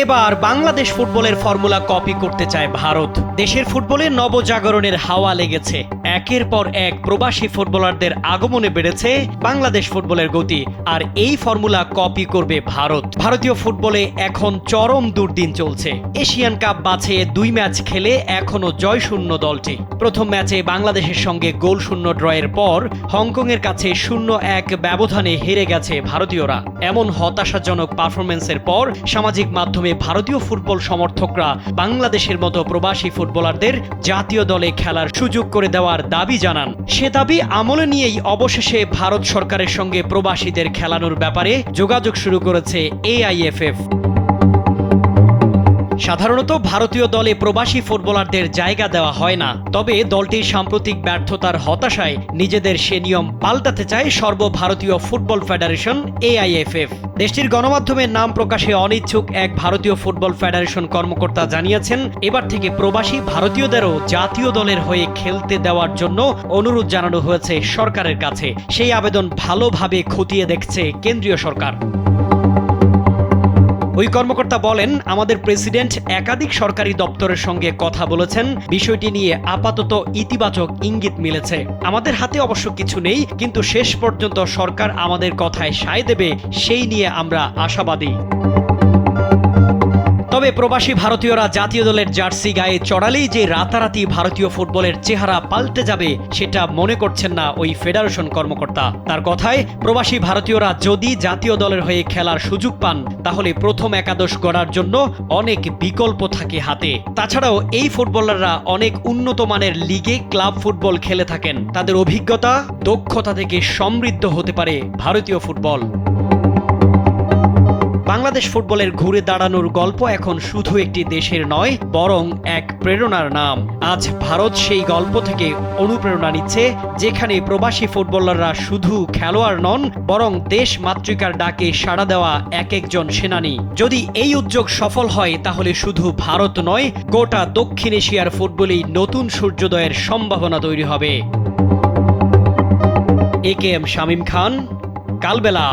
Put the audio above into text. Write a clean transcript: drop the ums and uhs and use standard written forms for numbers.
এবার বাংলাদেশ ফুটবলের formula copy করতে চায় ভারত। দেশের ফুটবলে নবজাগরণের হাওয়া লেগেছে। একের পর এক প্রবাসী ফুটবলারদের আগমনে বেড়েছে বাংলাদেশ ফুটবলের গতি, আর এই ফর্মুলা কপি করবে ভারত। ভারতীয় ফুটবলে এখন চরম দুর্দিন চলছে। এশিয়ান কাপ বাছাইয়ে 2 ম্যাচ খেলে এখনো জয়শূন্য দলটি। প্রথম ম্যাচে বাংলাদেশের সঙ্গে গোলশূন্য ড্রয়ের পর হংকংয়ের কাছে 0-1 ব্যবধানে হেরে গেছে ভারতীয়রা। এমন হতাশাজনক পারফরমেন্সের পর সামাজিক মাধ্যমে ভারতীয় ফুটবল সমর্থকরা বাংলাদেশের মতো প্রবাসী ফুটবলারদের জাতীয় দলে খেলার সুযোগ করে দেওয়ার দাবি জানান। সে দাবি আমলে নিয়েই অবশেষে ভারত সরকারের সঙ্গে প্রবাসীদের খেলানোর ব্যাপারে যোগাযোগ শুরু করেছে AIFF। সাধারণত ভারতীয় দলে প্রবাসী ফুটবলারদের জায়গা দেওয়া হয় না, তবে দলটির সাম্প্রতিক ব্যর্থতার হতাশায় নিজেদের সে নিয়ম পাল্টাতে চায় সর্বভারতীয় ফুটবল ফেডারেশন AIFF। দেশটির গণমাধ্যমের নাম প্রকাশে অনিচ্ছুক এক ভারতীয় ফুটবল ফেডারেশন কর্মকর্তা জানিয়েছেন, এবার থেকে প্রবাসী ভারতীয়দেরও জাতীয় দলের হয়ে খেলতে দেওয়ার জন্য অনুরোধ জানানো হয়েছে সরকারের কাছে। সেই আবেদন ভালোভাবে খতিয়ে দেখছে কেন্দ্রীয় সরকার। ওই কর্মকর্তা বলেন, আমাদের প্রেসিডেন্ট একাধিক সরকারি দপ্তরের সঙ্গে কথা বলেছেন। বিষয়টি নিয়ে আপাতত ইতিবাচক ইঙ্গিত মিলেছে। আমাদের হাতে অবশ্য কিছু নেই, কিন্তু শেষ পর্যন্ত সরকার আমাদের কথায় সায় দেবে, সেই নিয়ে আমরা আশাবাদী। তবে প্রবাসী ভারতীয়রা জাতীয় দলের জার্সি গায়ে চড়ালেই যে রাতারাতি ভারতীয় ফুটবলের চেহারা পাল্টে যাবে সেটা মনে করছেন না ওই ফেডারেশন কর্মকর্তা। তার কথায়, প্রবাসী ভারতীয়রা যদি জাতীয় দলের হয়ে খেলার সুযোগ পান তাহলে প্রথম একাদশ গড়ার জন্য অনেক বিকল্প থাকে হাতে। তাছাড়াও এই ফুটবলাররা অনেক উন্নত মানের লিগে ক্লাব ফুটবল খেলে থাকেন। তাদের অভিজ্ঞতা, দক্ষতা থেকে সমৃদ্ধ হতে পারে ভারতীয় ফুটবল। বাংলাদেশ ফুটবলের ঘুরে দাঁড়ানোর গল্প এখন শুধু একটি দেশের নয়, বরং এক প্রেরণার নাম। আজ ভারত সেই গল্প থেকে অনুপ্রেরণা নিচ্ছে, যেখানে প্রবাসী ফুটবলাররা শুধু খেলোয়াড় নন, বরং দেশ মাতৃকার ডাকে সাড়া দেওয়া এক একজন সেনানী। যদি এই উদ্যোগ সফল হয় তাহলে শুধু ভারত নয়, গোটা দক্ষিণ এশিয়ার ফুটবলেই নতুন সূর্যোদয়ের সম্ভাবনা তৈরি হবে। AKM শামীম খান, কালবেলা।